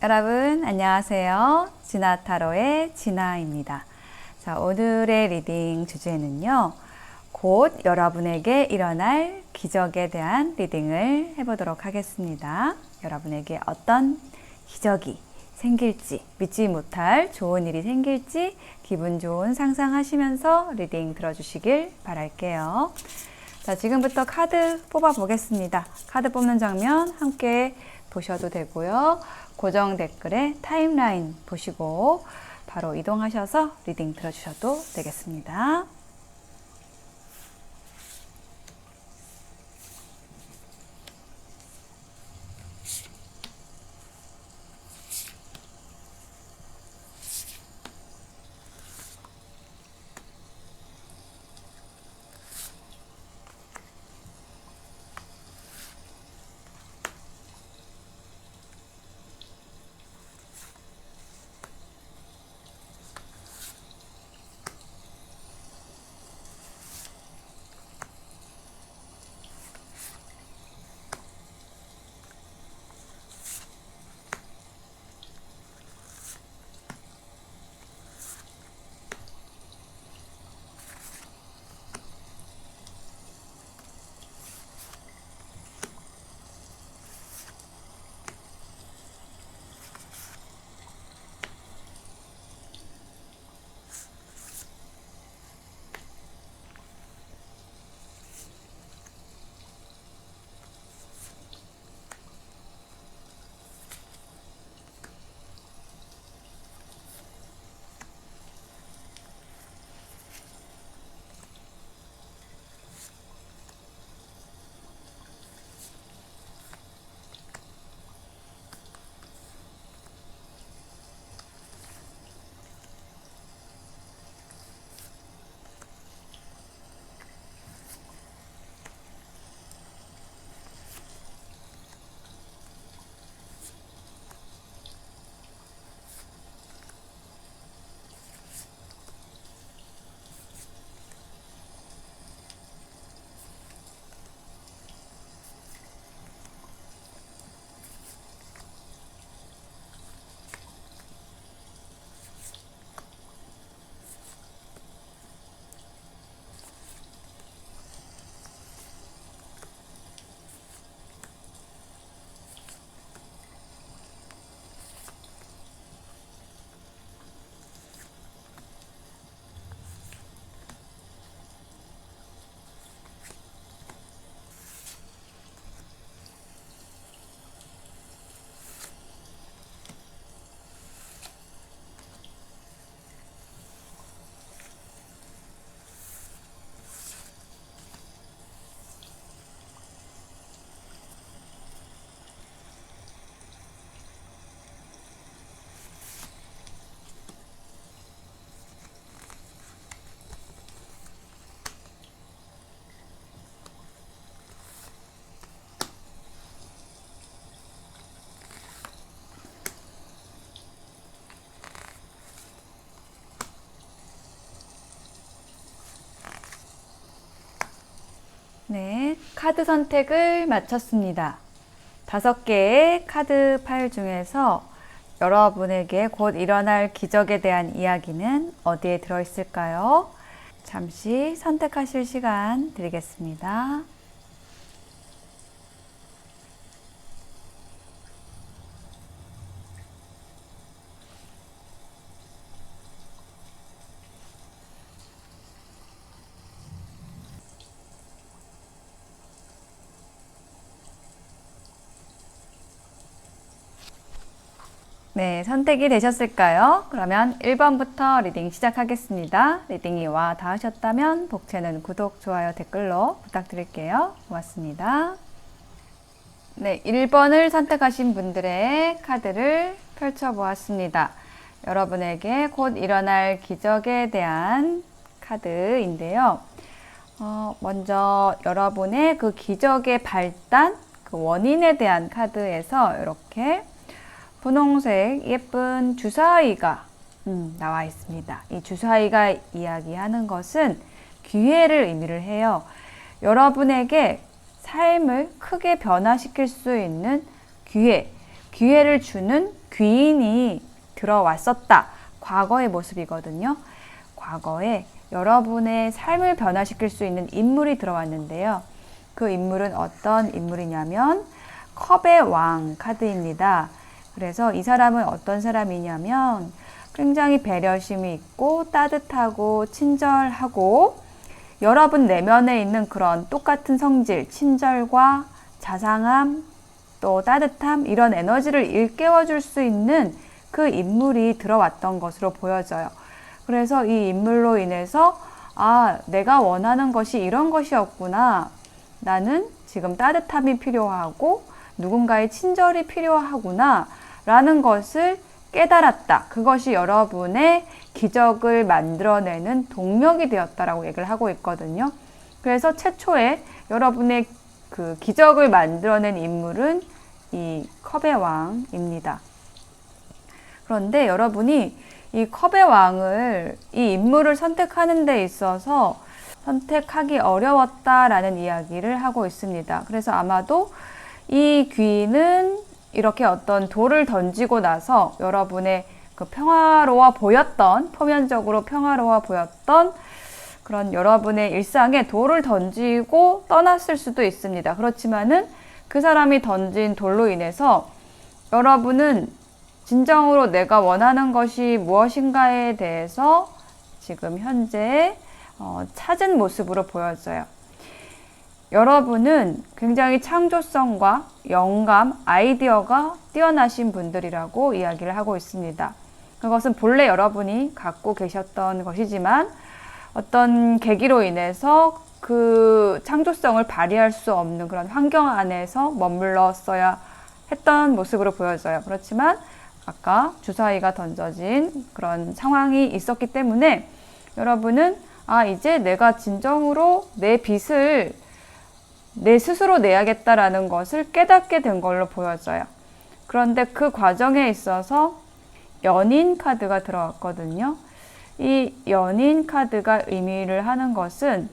여러분 안녕하세요. 진아타로의 진아입니다. 자, 오늘의 리딩 주제는요. 곧 여러분에게 일어날 기적에 대한 리딩을 해보도록 하겠습니다. 여러분에게 어떤 기적이 생길지, 믿지 못할 좋은 일이 생길지 기분 좋은 상상하시면서 리딩 들어주시길 바랄게요. 자, 지금부터 카드 뽑아 보겠습니다. 카드 뽑는 장면 함께 보셔도 되고요. 고정 댓글에 타임라인 보시고 바로 이동하셔서 리딩 들어주셔도 되겠습니다. 네, 카드 선택을 마쳤습니다. 5개의 카드 파일 중에서 여러분에게 곧 일어날 기적에 대한 이야기는 어디에 들어있을까요? 잠시 선택하실 시간 드리겠습니다. 네, 선택이 되셨을까요? 그러면 1번부터 리딩 시작하겠습니다. 리딩이 와 닿으셨다면 복채는 구독, 좋아요, 댓글로 부탁드릴게요. 고맙습니다. 네, 1번을 선택하신 분들의 카드를 펼쳐보았습니다. 여러분에게 곧 일어날 기적에 대한 카드인데요. 먼저 여러분의 그 기적의 발단, 그 원인에 대한 카드에서 이렇게 분홍색 예쁜 주사위가 나와 있습니다. 이 주사위가 이야기하는 것은 기회를 의미를 해요. 여러분에게 삶을 크게 변화시킬 수 있는 기회를 주는 귀인이 들어왔었다. 과거의 모습이거든요. 과거에 여러분의 삶을 변화시킬 수 있는 인물이 들어왔는데요. 그 인물은 어떤 인물이냐면 컵의 왕 카드입니다. 그래서 이 사람은 어떤 사람이냐면 굉장히 배려심이 있고 따뜻하고 친절하고 여러분 내면에 있는 그런 똑같은 성질, 친절과 자상함, 또 따뜻함 이런 에너지를 일깨워 줄 수 있는 그 인물이 들어왔던 것으로 보여져요. 그래서 이 인물로 인해서 내가 원하는 것이 이런 것이었구나. 나는 지금 따뜻함이 필요하고 누군가의 친절이 필요하구나 라는 것을 깨달았다. 그것이 여러분의 기적을 만들어내는 동력이 되었다라고 얘기를 하고 있거든요. 그래서 최초에 여러분의 그 기적을 만들어낸 인물은 이 컵의 왕입니다. 그런데 여러분이 이 컵의 왕을, 이 인물을 선택하는 데 있어서 선택하기 어려웠다라는 이야기를 하고 있습니다. 그래서 아마도 이 귀인은 이렇게 어떤 돌을 던지고 나서 여러분의 그 평화로워 보였던, 표면적으로 평화로워 보였던 그런 여러분의 일상에 돌을 던지고 떠났을 수도 있습니다. 그렇지만은 그 사람이 던진 돌로 인해서 여러분은 진정으로 내가 원하는 것이 무엇인가에 대해서 지금 현재 찾은 모습으로 보여져요. 여러분은 굉장히 창조성과 영감, 아이디어가 뛰어나신 분들이라고 이야기를 하고 있습니다. 그것은 본래 여러분이 갖고 계셨던 것이지만 어떤 계기로 인해서 그 창조성을 발휘할 수 없는 그런 환경 안에서 머물렀어야 했던 모습으로 보여져요. 그렇지만 아까 주사위가 던져진 그런 상황이 있었기 때문에 여러분은 이제 내가 진정으로 내 빚을 내 스스로 내야겠다라는 것을 깨닫게 된 걸로 보여져요. 그런데 그 과정에 있어서 연인 카드가 들어왔거든요. 이 연인 카드가 의미를 하는 것은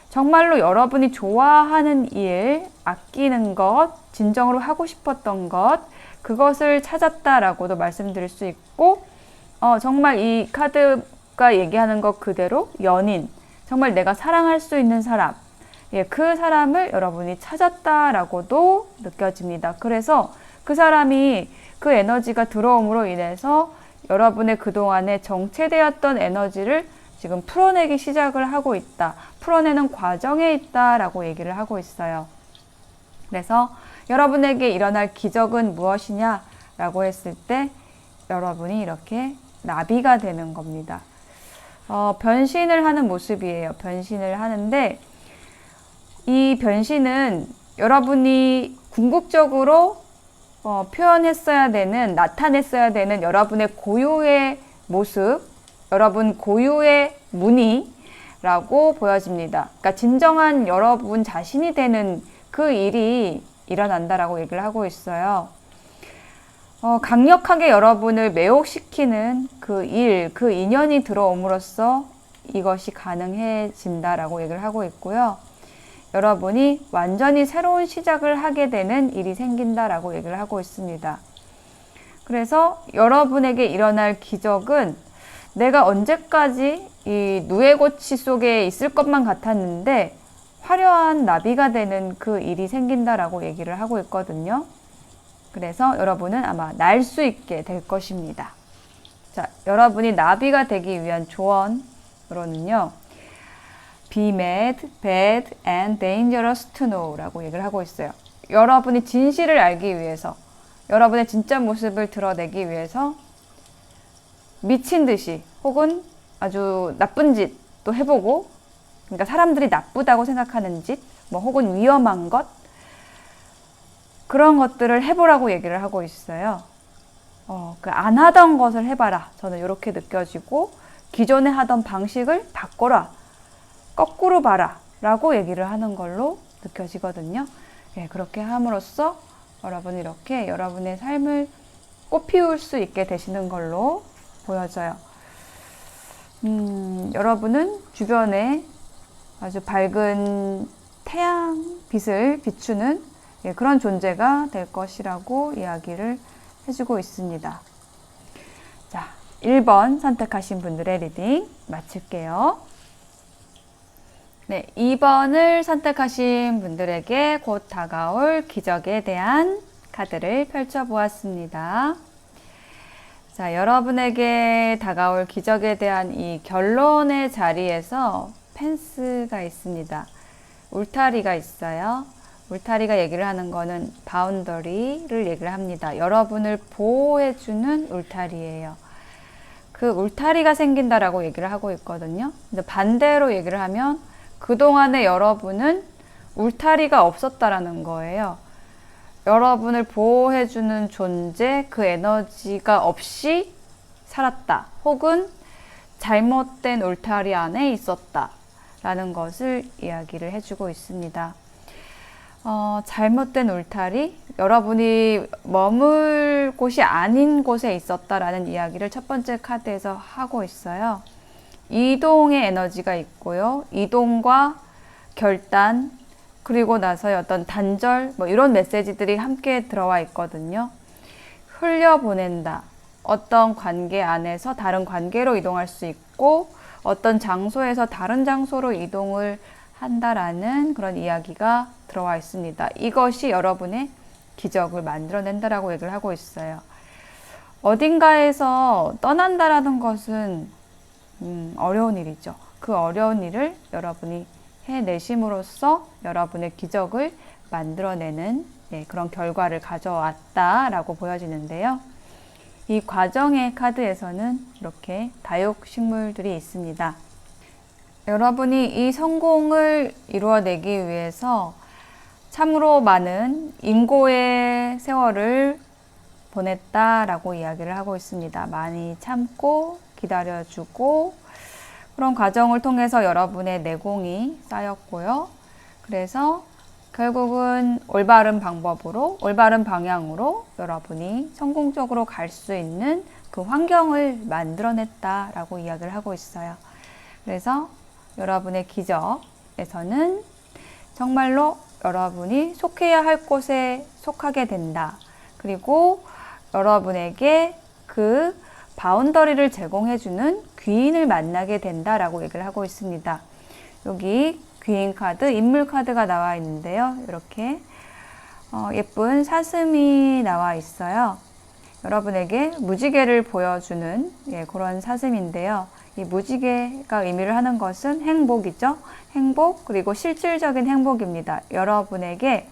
정말로 여러분이 좋아하는 일, 아끼는 것, 진정으로 하고 싶었던 것, 그것을 찾았다라고도 말씀드릴 수 있고, 정말 이 카드가 얘기하는 것 그대로 연인, 정말 내가 사랑할 수 있는 사람, 그 사람을 여러분이 찾았다라고도 느껴집니다. 그래서 그 사람이 그 에너지가 들어옴으로 인해서 여러분의 그동안에 정체되었던 에너지를 지금 풀어내기 시작을 하고 있다. 풀어내는 과정에 있다라고 얘기를 하고 있어요. 그래서 여러분에게 일어날 기적은 무엇이냐라고 했을 때 여러분이 이렇게 나비가 되는 겁니다. 변신을 하는 모습이에요. 변신을 하는데 이 변신은 여러분이 궁극적으로 표현했어야 되는, 나타냈어야 되는 여러분의 고유의 모습, 여러분 고유의 무늬라고 보여집니다. 그러니까 진정한 여러분 자신이 되는 그 일이 일어난다라고 얘기를 하고 있어요. 강력하게 여러분을 매혹시키는 그 일, 그 인연이 들어옴으로써 이것이 가능해진다라고 얘기를 하고 있고요. 여러분이 완전히 새로운 시작을 하게 되는 일이 생긴다라고 얘기를 하고 있습니다. 그래서 여러분에게 일어날 기적은 내가 언제까지 이 누에고치 속에 있을 것만 같았는데 화려한 나비가 되는 그 일이 생긴다라고 얘기를 하고 있거든요. 그래서 여러분은 아마 날 수 있게 될 것입니다. 자, 여러분이 나비가 되기 위한 조언으로는요. Be mad, bad, and dangerous to know 라고 얘기를 하고 있어요. 여러분이 진실을 알기 위해서, 여러분의 진짜 모습을 드러내기 위해서 미친 듯이 혹은 아주 나쁜 짓도 해보고, 그러니까 사람들이 나쁘다고 생각하는 짓, 혹은 위험한 것, 그런 것들을 해보라고 얘기를 하고 있어요. 안 하던 것을 해봐라. 저는 이렇게 느껴지고, 기존에 하던 방식을 바꿔라. 거꾸로 봐라 라고 얘기를 하는 걸로 느껴지거든요. 그렇게 함으로써 여러분이 이렇게 여러분의 삶을 꽃피울 수 있게 되시는 걸로 보여져요. 여러분은 주변에 아주 밝은 태양빛을 비추는 그런 존재가 될 것이라고 이야기를 해주고 있습니다. 자, 1번 선택하신 분들의 리딩 마칠게요. 네, 2번을 선택하신 분들에게 곧 다가올 기적에 대한 카드를 펼쳐보았습니다. 자, 여러분에게 다가올 기적에 대한 이 결론의 자리에서 펜스가 있습니다. 울타리가 있어요. 울타리가 얘기를 하는 거는 바운더리를 얘기를 합니다. 여러분을 보호해주는 울타리예요. 그 울타리가 생긴다라고 얘기를 하고 있거든요. 근데 반대로 얘기를 하면 그동안에 여러분은 울타리가 없었다라는 거예요. 여러분을 보호해주는 존재, 그 에너지가 없이 살았다. 혹은 잘못된 울타리 안에 있었다. 라는 것을 이야기를 해주고 있습니다. 잘못된 울타리, 여러분이 머물 곳이 아닌 곳에 있었다라는 이야기를 첫 번째 카드에서 하고 있어요. 이동의 에너지가 있고요. 이동과 결단, 그리고 나서의 어떤 단절, 뭐 이런 메시지들이 함께 들어와 있거든요. 흘려보낸다. 어떤 관계 안에서 다른 관계로 이동할 수 있고, 어떤 장소에서 다른 장소로 이동을 한다라는 그런 이야기가 들어와 있습니다. 이것이 여러분의 기적을 만들어낸다라고 얘기를 하고 있어요. 어딘가에서 떠난다라는 것은 어려운 일이죠. 그 어려운 일을 여러분이 해내심으로써 여러분의 기적을 만들어내는 그런 결과를 가져왔다라고 보여지는데요. 이 과정의 카드에서는 이렇게 다육식물들이 있습니다. 여러분이 이 성공을 이루어내기 위해서 참으로 많은 인고의 세월을 보냈다라고 이야기를 하고 있습니다. 많이 참고 기다려주고 그런 과정을 통해서 여러분의 내공이 쌓였고요. 그래서 결국은 올바른 방법으로, 올바른 방향으로 여러분이 성공적으로 갈 수 있는 그 환경을 만들어냈다라고 이야기를 하고 있어요. 그래서 여러분의 기적에서는 정말로 여러분이 속해야 할 곳에 속하게 된다. 그리고 여러분에게 그 바운더리를 제공해주는 귀인을 만나게 된다라고 얘기를 하고 있습니다. 여기 귀인 카드, 인물 카드가 나와 있는데요. 이렇게 예쁜 사슴이 나와 있어요. 여러분에게 무지개를 보여주는 그런 사슴인데요. 이 무지개가 의미를 하는 것은 행복이죠. 행복, 그리고 실질적인 행복입니다. 여러분에게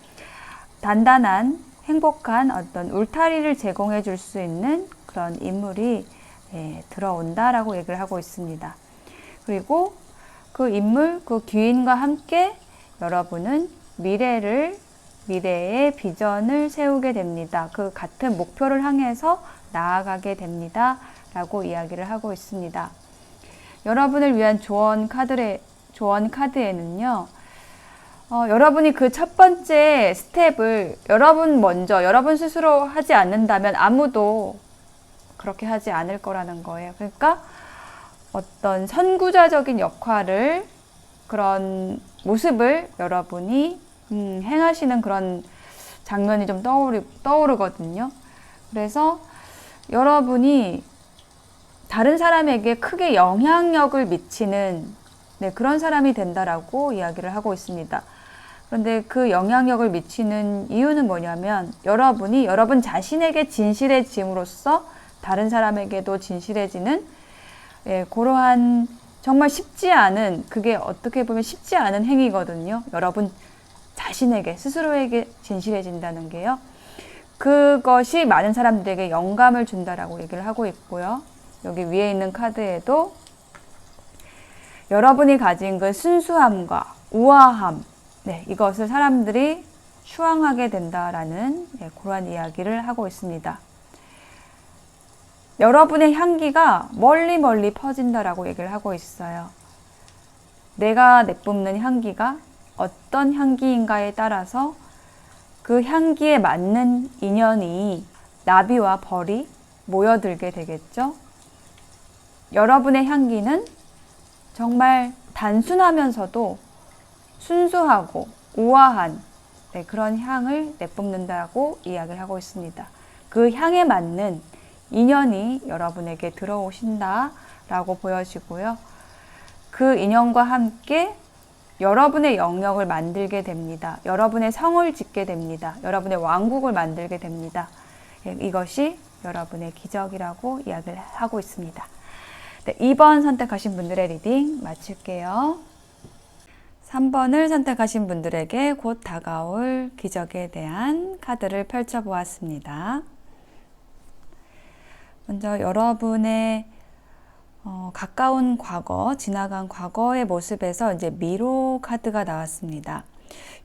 단단한 행복한 어떤 울타리를 제공해 줄 수 있는 그런 인물이 들어온다라고 얘기를 하고 있습니다. 그리고 그 인물, 그 귀인과 함께 여러분은 미래의 비전을 세우게 됩니다. 그 같은 목표를 향해서 나아가게 됩니다. 라고 이야기를 하고 있습니다. 여러분을 위한 조언 카드에는요, 여러분이 그 첫 번째 스텝을 여러분 스스로 하지 않는다면 아무도 그렇게 하지 않을 거라는 거예요. 그러니까 어떤 선구자적인 역할을, 그런 모습을 여러분이 행하시는 그런 장면이 좀 떠오르거든요. 그래서 여러분이 다른 사람에게 크게 영향력을 미치는 그런 사람이 된다라고 이야기를 하고 있습니다. 그런데 그 영향력을 미치는 이유는 뭐냐면 여러분이 여러분 자신에게 진실해짐으로써 다른 사람에게도 진실해지는 그러한 정말 쉽지 않은, 그게 어떻게 보면 쉽지 않은 행위거든요. 여러분 자신에게, 스스로에게 진실해진다는 게요. 그것이 많은 사람들에게 영감을 준다라고 얘기를 하고 있고요. 여기 위에 있는 카드에도 여러분이 가진 그 순수함과 우아함, 이것을 사람들이 추앙하게 된다라는 그러한 이야기를 하고 있습니다. 여러분의 향기가 멀리 퍼진다라고 얘기를 하고 있어요. 내가 내뿜는 향기가 어떤 향기인가에 따라서 그 향기에 맞는 인연이, 나비와 벌이 모여들게 되겠죠. 여러분의 향기는 정말 단순하면서도 순수하고 우아한 그런 향을 내뿜는다고 이야기를 하고 있습니다. 그 그 향에 맞는 인연이 여러분에게 들어오신다라고 보여지고요. 그 인연과 함께 여러분의 영역을 만들게 됩니다. 여러분의 성을 짓게 됩니다. 여러분의 왕국을 만들게 됩니다. 이것이 여러분의 기적이라고 이야기를 하고 있습니다. 네, 2번 선택하신 분들의 리딩 마칠게요. 3번을 선택하신 분들에게 곧 다가올 기적에 대한 카드를 펼쳐보았습니다. 먼저 여러분의 가까운 과거, 지나간 과거의 모습에서 이제 미로 카드가 나왔습니다.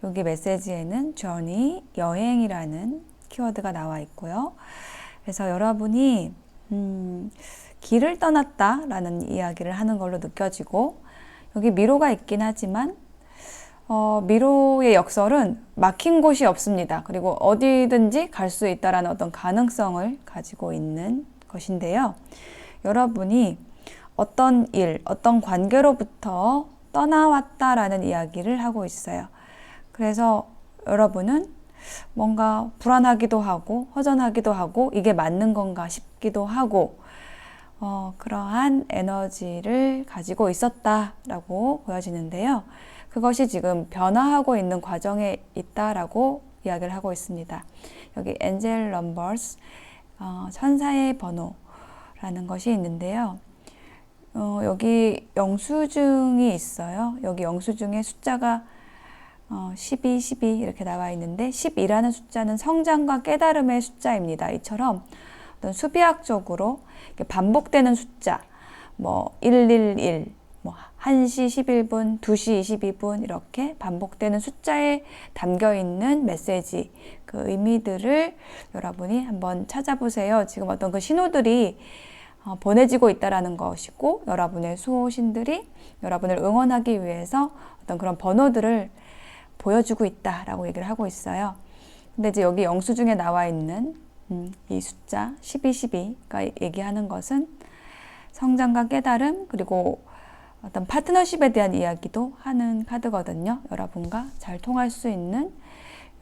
여기 메시지에는 journey, 여행이라는 키워드가 나와 있고요. 그래서 여러분이 길을 떠났다라는 이야기를 하는 걸로 느껴지고, 여기 미로가 있긴 하지만 미로의 역설은 막힌 곳이 없습니다. 그리고 어디든지 갈 수 있다라는 어떤 가능성을 가지고 있는 것인데요. 여러분이 어떤 일, 어떤 관계로부터 떠나왔다라는 이야기를 하고 있어요. 그래서 여러분은 뭔가 불안하기도 하고 허전하기도 하고 이게 맞는 건가 싶기도 하고 그러한 에너지를 가지고 있었다라고 보여지는데요. 그것이 지금 변화하고 있는 과정에 있다라고 이야기를 하고 있습니다. 여기 엔젤 넘버스, 천사의 번호라는 것이 있는데요. 여기 영수증이 있어요. 여기 영수증에 숫자가 12, 12 이렇게 나와 있는데 10이라는 숫자는 성장과 깨달음의 숫자입니다. 이처럼 어떤 수비학적으로 반복되는 숫자, 뭐 111, 뭐 1시 11분, 2시 22분 이렇게 반복되는 숫자에 담겨 있는 메시지, 그 의미들을 여러분이 한번 찾아보세요. 지금 어떤 그 신호들이 보내지고 있다라는 것이고, 여러분의 수호신들이 여러분을 응원하기 위해서 어떤 그런 번호들을 보여주고 있다라고 얘기를 하고 있어요. 근데 이제 여기 영수증에 나와 있는 이 숫자 12, 12가 얘기하는 것은 성장과 깨달음, 그리고 어떤 파트너십에 대한 이야기도 하는 카드거든요. 여러분과 잘 통할 수 있는,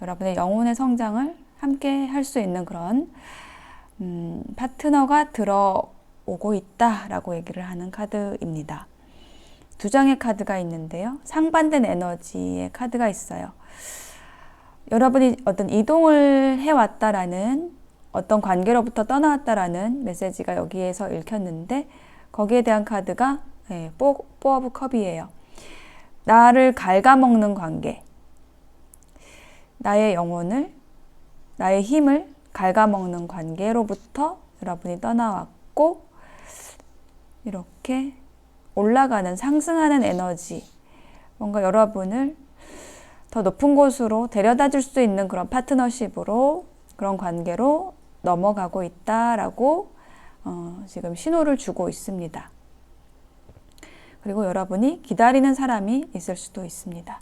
여러분의 영혼의 성장을 함께 할 수 있는 그런 파트너가 들어오고 있다라고 얘기를 하는 카드입니다. 두 장의 카드가 있는데요. 상반된 에너지의 카드가 있어요. 여러분이 어떤 이동을 해왔다라는, 어떤 관계로부터 떠나왔다라는 메시지가 여기에서 읽혔는데, 거기에 대한 카드가 4 오브 컵이에요. 나를 갉아먹는 관계, 나의 영혼을, 나의 힘을 갉아먹는 관계로부터 여러분이 떠나왔고, 이렇게 올라가는, 상승하는 에너지, 뭔가 여러분을 더 높은 곳으로 데려다 줄 수 있는 그런 파트너십으로, 그런 관계로 넘어가고 있다라고 지금 신호를 주고 있습니다. 그리고 여러분이 기다리는 사람이 있을 수도 있습니다.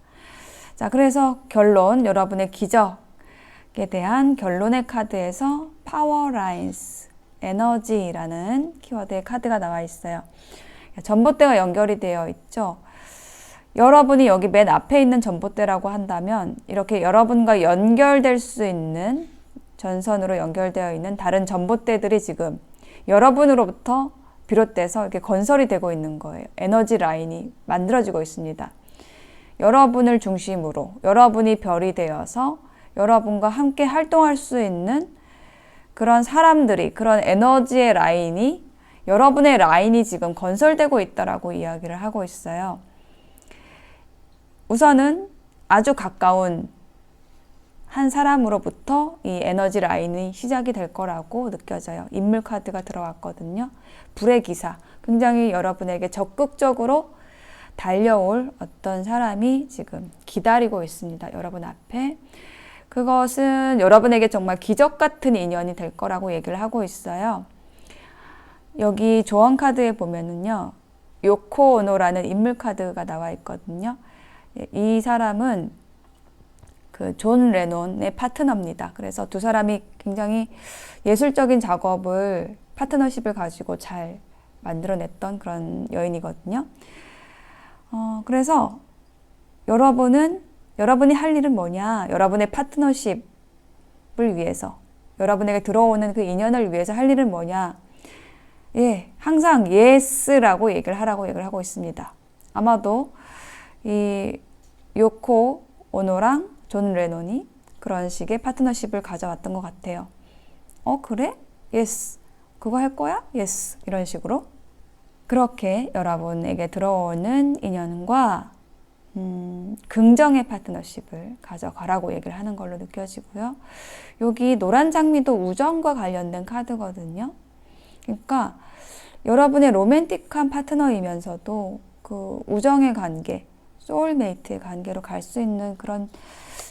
자, 그래서 결론, 여러분의 기적에 대한 결론의 카드에서 파워 라인스, 에너지라는 키워드의 카드가 나와 있어요. 전봇대가 연결이 되어 있죠. 여러분이 여기 맨 앞에 있는 전봇대라고 한다면, 이렇게 여러분과 연결될 수 있는, 전선으로 연결되어 있는 다른 전봇대들이 지금 여러분으로부터 비롯돼서 이렇게 건설이 되고 있는 거예요. 에너지 라인이 만들어지고 있습니다. 여러분을 중심으로, 여러분이 별이 되어서 여러분과 함께 활동할 수 있는 그런 사람들이, 그런 에너지의 라인이, 여러분의 라인이 지금 건설되고 있다라고 이야기를 하고 있어요. 우선은 아주 가까운 한 사람으로부터 이 에너지 라인이 시작이 될 거라고 느껴져요. 인물 카드가 들어왔거든요. 불의 기사, 굉장히 여러분에게 적극적으로 달려올 어떤 사람이 지금 기다리고 있습니다. 여러분 앞에. 그것은 여러분에게 정말 기적 같은 인연이 될 거라고 얘기를 하고 있어요. 여기 조언 카드에 보면은요, 요코 오노라는 인물 카드가 나와 있거든요. 이 사람은 그 존 레논의 파트너입니다. 그래서 두 사람이 굉장히 예술적인 작업을, 파트너십을 가지고 잘 만들어냈던 그런 여인이거든요. 그래서 여러분이 할 일은 뭐냐? 여러분의 파트너십을 위해서, 여러분에게 들어오는 그 인연을 위해서 할 일은 뭐냐? 예, 항상 yes라고 얘기를 하고 있습니다. 아마도 이 요코 오노랑 존 레논이 그런 식의 파트너십을 가져왔던 것 같아요. 그래? yes. 그거 할 거야? yes. 이런 식으로. 그렇게 여러분에게 들어오는 인연과 긍정의 파트너십을 가져가라고 얘기를 하는 걸로 느껴지고요. 여기 노란 장미도 우정과 관련된 카드거든요. 그러니까 여러분의 로맨틱한 파트너이면서도 그 우정의 관계, 소울메이트의 관계로 갈 수 있는 그런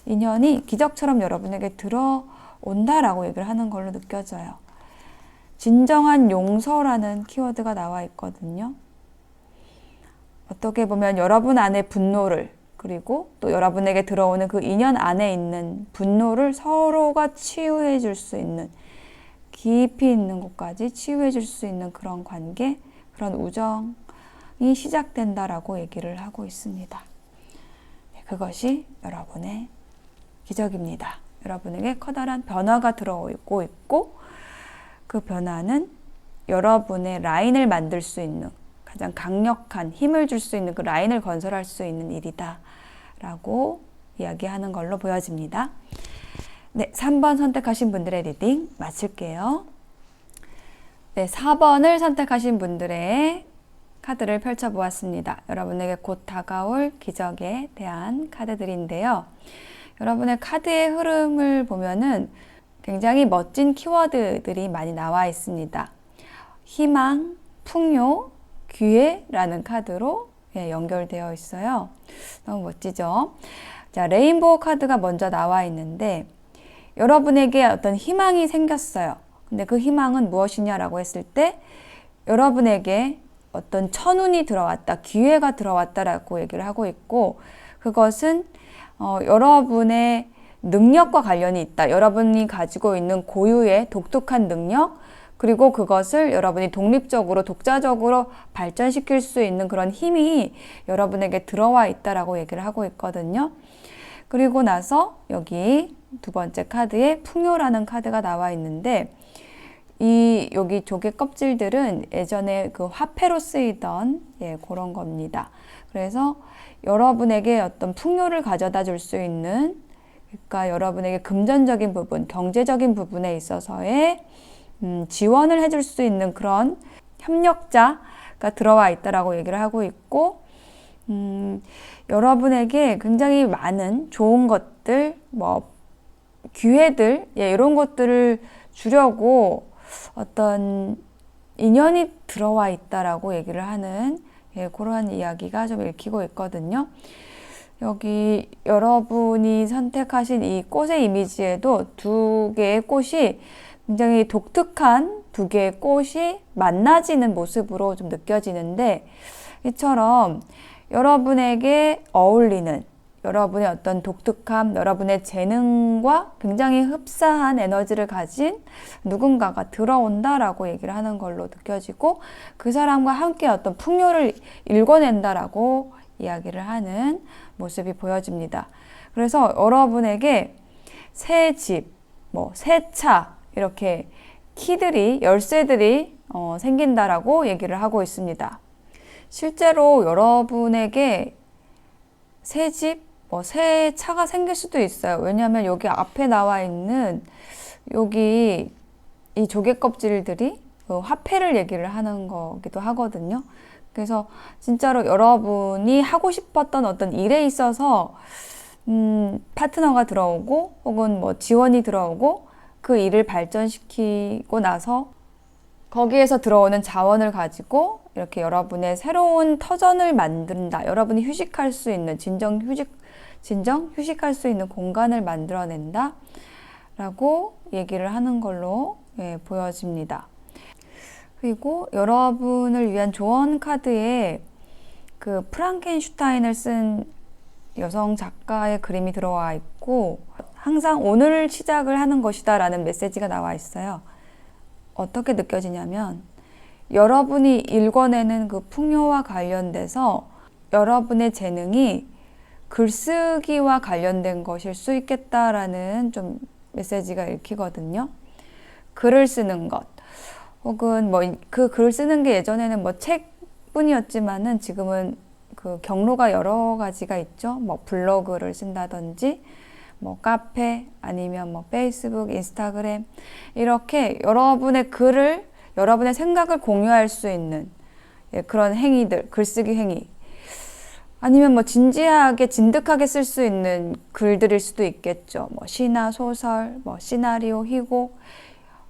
인연이 기적처럼 여러분에게 들어온다라고 얘기를 하는 걸로 느껴져요. 진정한 용서라는 키워드가 나와 있거든요. 어떻게 보면 여러분 안의 분노를, 그리고 또 여러분에게 들어오는 그 인연 안에 있는 분노를 서로가 치유해 줄 수 있는, 깊이 있는 곳까지 치유해 줄 수 있는 그런 관계, 그런 우정이 시작된다라고 얘기를 하고 있습니다. 그것이 여러분의 기적입니다. 여러분에게 커다란 변화가 들어오고 있고, 그 변화는 여러분의 라인을 만들 수 있는, 가장 강력한 힘을 줄 수 있는 그 라인을 건설할 수 있는 일이다 라고 이야기하는 걸로 보여집니다. 네, 3번 선택하신 분들의 리딩 마칠게요. 네, 4번을 선택하신 분들의 카드를 펼쳐보았습니다. 여러분에게 곧 다가올 기적에 대한 카드들인데요. 여러분의 카드의 흐름을 보면은 굉장히 멋진 키워드들이 많이 나와 있습니다. 희망, 풍요, 기회라는 카드로 연결되어 있어요. 너무 멋지죠? 자, 레인보우 카드가 먼저 나와 있는데 여러분에게 어떤 희망이 생겼어요. 근데 그 희망은 무엇이냐라고 했을 때 여러분에게 어떤 천운이 들어왔다, 기회가 들어왔다라고 얘기를 하고 있고, 그것은 여러분의 능력과 관련이 있다. 여러분이 가지고 있는 고유의 독특한 능력, 그리고 그것을 여러분이 독립적으로, 독자적으로 발전시킬 수 있는 그런 힘이 여러분에게 들어와 있다라고 얘기를 하고 있거든요. 그리고 나서 여기 두 번째 카드에 풍요라는 카드가 나와 있는데, 여기 조개 껍질들은 예전에 그 화폐로 쓰이던 그런 겁니다. 그래서 여러분에게 어떤 풍요를 가져다 줄 수 있는, 그러니까 여러분에게 금전적인 부분, 경제적인 부분에 있어서의 지원을 해줄 수 있는 그런 협력자가 들어와 있다라고 얘기를 하고 있고, 여러분에게 굉장히 많은 좋은 것들, 기회들, 이런 것들을 주려고 어떤 인연이 들어와 있다라고 얘기를 하는 그러한 이야기가 좀 읽히고 있거든요. 여기 여러분이 선택하신 이 꽃의 이미지에도 두 개의 꽃이 굉장히 독특한 두 개의 꽃이 만나지는 모습으로 좀 느껴지는데, 이처럼 여러분에게 어울리는, 여러분의 어떤 독특함, 여러분의 재능과 굉장히 흡사한 에너지를 가진 누군가가 들어온다라고 얘기를 하는 걸로 느껴지고, 그 사람과 함께 어떤 풍요를 일궈낸다라고 이야기를 하는 모습이 보여집니다. 그래서 여러분에게 새 집, 새 차, 이렇게 키들이, 열쇠들이 생긴다라고 얘기를 하고 있습니다. 실제로 여러분에게 새 집, 새 차가 생길 수도 있어요. 왜냐하면 여기 앞에 나와 있는 여기 이 조개 껍질들이 화폐를 얘기를 하는 거기도 하거든요. 그래서 진짜로 여러분이 하고 싶었던 어떤 일에 있어서 파트너가 들어오고, 혹은 지원이 들어오고, 그 일을 발전시키고 나서 거기에서 들어오는 자원을 가지고 이렇게 여러분의 새로운 터전을 만든다. 여러분이 휴식할 수 있는, 진정 휴식할 수 있는 공간을 만들어낸다 라고 얘기를 하는 걸로 보여집니다. 그리고 여러분을 위한 조언 카드에 그 프랑켄슈타인을 쓴 여성 작가의 그림이 들어와 있고, 항상 오늘 시작을 하는 것이다 라는 메시지가 나와 있어요. 어떻게 느껴지냐면, 여러분이 읽어내는 그 풍요와 관련돼서 여러분의 재능이 글쓰기와 관련된 것일 수 있겠다라는 좀 메시지가 읽히거든요. 글을 쓰는 것, 혹은 뭐 그 글을 쓰는 게 예전에는 뭐 책뿐이었지만은 지금은 그 경로가 여러 가지가 있죠. 뭐 블로그를 쓴다든지, 뭐 카페, 아니면 뭐 페이스북, 인스타그램, 이렇게 여러분의 글을, 여러분의 생각을 공유할 수 있는 그런 행위들, 글쓰기 행위, 아니면 뭐 진지하게 진득하게 쓸 수 있는 글들일 수도 있겠죠. 뭐 시나 소설, 뭐 시나리오, 희곡,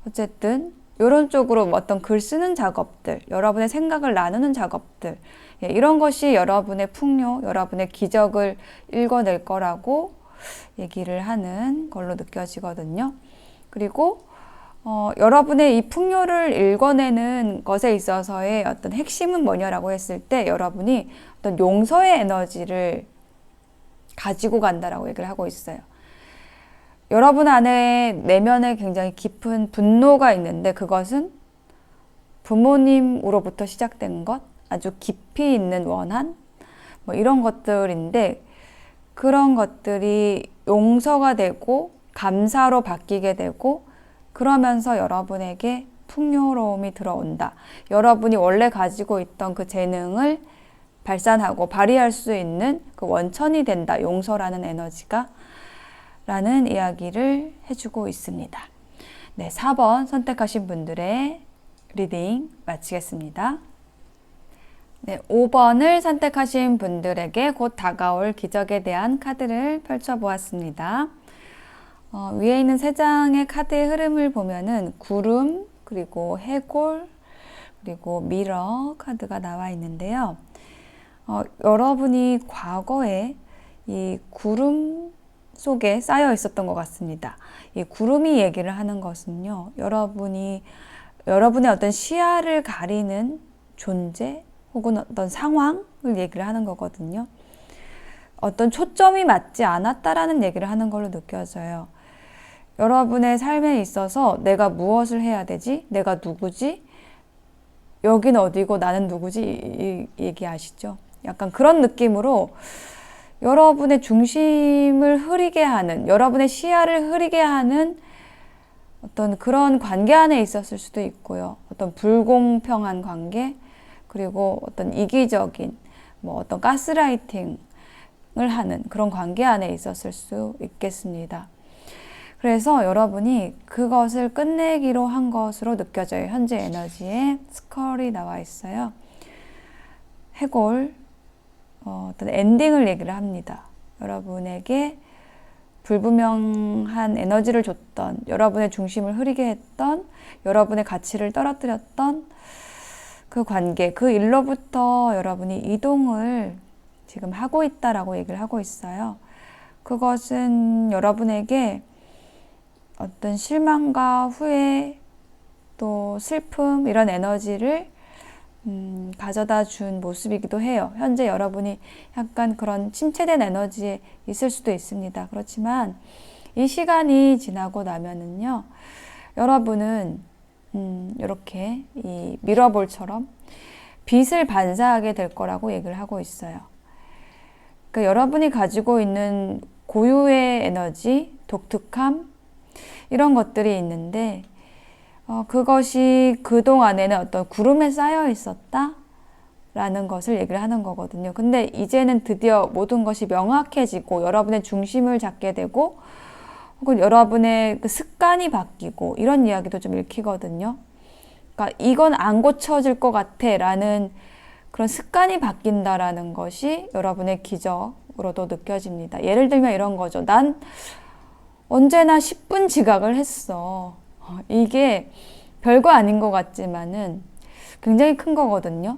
어쨌든 이런 쪽으로 어떤 글 쓰는 작업들, 여러분의 생각을 나누는 작업들, 이런 것이 여러분의 풍요, 여러분의 기적을 읽어낼 거라고 얘기를 하는 걸로 느껴지거든요. 그리고 여러분의 이 풍요를 읽어내는 것에 있어서의 어떤 핵심은 뭐냐라고 했을 때, 여러분이 어떤 용서의 에너지를 가지고 간다라고 얘기를 하고 있어요. 여러분 안에 내면에 굉장히 깊은 분노가 있는데, 그것은 부모님으로부터 시작된 것, 아주 깊이 있는 원한, 뭐 이런 것들인데, 그런 것들이 용서가 되고 감사로 바뀌게 되고, 그러면서 여러분에게 풍요로움이 들어온다. 여러분이 원래 가지고 있던 그 재능을 발산하고 발휘할 수 있는 그 원천이 된다. 용서라는 에너지가. 라는 이야기를 해주고 있습니다. 네, 4번 선택하신 분들의 리딩 마치겠습니다. 네, 5번을 선택하신 분들에게 곧 다가올 기적에 대한 카드를 펼쳐보았습니다. 위에 있는 3장의 카드의 흐름을 보면은 구름, 그리고 해골, 그리고 미러 카드가 나와 있는데요. 여러분이 과거에 이 구름 속에 쌓여 있었던 것 같습니다. 이 구름이 얘기를 하는 것은요, 여러분의 어떤 시야를 가리는 존재 혹은 어떤 상황을 얘기를 하는 거거든요. 어떤 초점이 맞지 않았다라는 얘기를 하는 걸로 느껴져요. 여러분의 삶에 있어서 내가 무엇을 해야 되지? 내가 누구지? 여긴 어디고 나는 누구지? 이 얘기 아시죠? 약간 그런 느낌으로 여러분의 중심을 흐리게 하는, 여러분의 시야를 흐리게 하는 어떤 그런 관계 안에 있었을 수도 있고요. 어떤 불공평한 관계, 그리고 어떤 이기적인, 뭐 어떤 가스라이팅을 하는 그런 관계 안에 있었을 수 있겠습니다. 그래서 여러분이 그것을 끝내기로 한 것으로 느껴져요. 현재 에너지에 스컬이 나와 있어요. 해골, 어떤 엔딩을 얘기를 합니다. 여러분에게 불분명한 에너지를 줬던, 여러분의 중심을 흐리게 했던, 여러분의 가치를 떨어뜨렸던 그 관계, 그 일로부터 여러분이 이동을 지금 하고 있다라고 얘기를 하고 있어요. 그것은 여러분에게 어떤 실망과 후회, 또 슬픔, 이런 에너지를 가져다 준 모습이기도 해요. 현재 여러분이 약간 그런 침체된 에너지에 있을 수도 있습니다. 그렇지만 이 시간이 지나고 나면은요, 여러분은 이렇게 이 미러볼처럼 빛을 반사하게 될 거라고 얘기를 하고 있어요. 그러니까 여러분이 가지고 있는 고유의 에너지, 독특함, 이런 것들이 있는데, 그것이 그동안에는 어떤 구름에 쌓여 있었다 라는 것을 얘기를 하는 거거든요. 근데 이제는 드디어 모든 것이 명확해지고 여러분의 중심을 잡게 되고, 혹은 여러분의 그 습관이 바뀌고, 이런 이야기도 좀 읽히거든요. 그러니까 이건 안 고쳐질 것 같아 라는 그런 습관이 바뀐다라는 것이 여러분의 기적으로도 느껴집니다. 예를 들면 이런 거죠. 난 언제나 10분 지각을 했어. 이게 별거 아닌 것 같지만은 굉장히 큰 거거든요.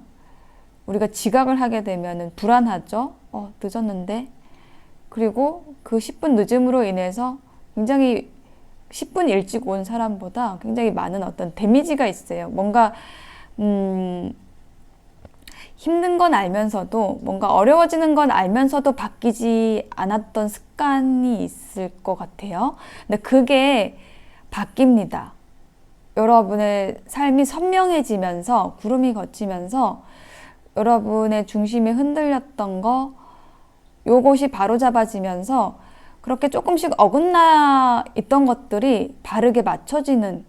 우리가 지각을 하게 되면은 불안하죠. 늦었는데. 그리고 그 10분 늦음으로 인해서 굉장히 10분 일찍 온 사람보다 굉장히 많은 어떤 데미지가 있어요. 뭔가 힘든 건 알면서도, 뭔가 어려워지는 건 알면서도 바뀌지 않았던 습관이 있을 것 같아요. 근데 그게 바뀝니다. 여러분의 삶이 선명해지면서, 구름이 걷히면서 여러분의 중심이 흔들렸던 거, 요것이 바로잡아지면서 그렇게 조금씩 어긋나 있던 것들이 바르게 맞춰지는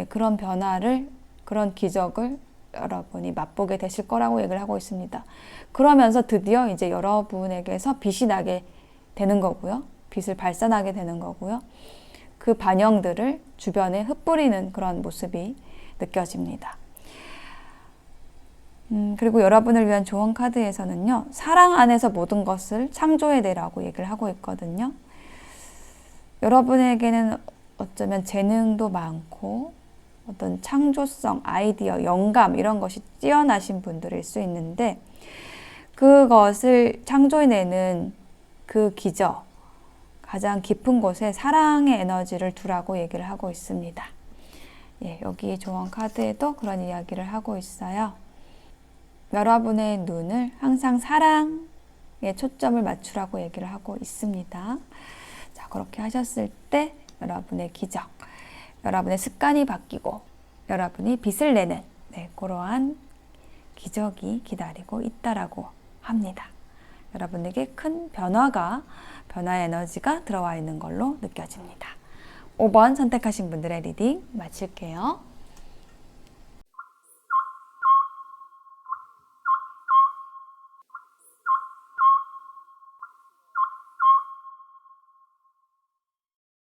그런 변화를, 그런 기적을 여러분이 맛보게 되실 거라고 얘기를 하고 있습니다. 그러면서 드디어 이제 여러분에게서 빛이 나게 되는 거고요. 빛을 발산하게 되는 거고요. 그 반영들을 주변에 흩뿌리는 그런 모습이 느껴집니다. 그리고 여러분을 위한 조언 카드에서는요, 사랑 안에서 모든 것을 창조해내라고 얘기를 하고 있거든요. 여러분에게는 어쩌면 재능도 많고 어떤 창조성, 아이디어, 영감 이런 것이 뛰어나신 분들일 수 있는데 그것을 창조해내는 그 기저, 가장 깊은 곳에 사랑의 에너지를 두라고 얘기를 하고 있습니다. 여기 조언 카드에도 그런 이야기를 하고 있어요. 여러분의 눈을 항상 사랑에 초점을 맞추라고 얘기를 하고 있습니다. 자, 그렇게 하셨을 때 여러분의 기적, 여러분의 습관이 바뀌고 여러분이 빛을 내는 그러한 기적이 기다리고 있다라고 합니다. 여러분에게 큰 변화의 에너지가 들어와 있는 걸로 느껴집니다. 5번 선택하신 분들의 리딩 마칠게요.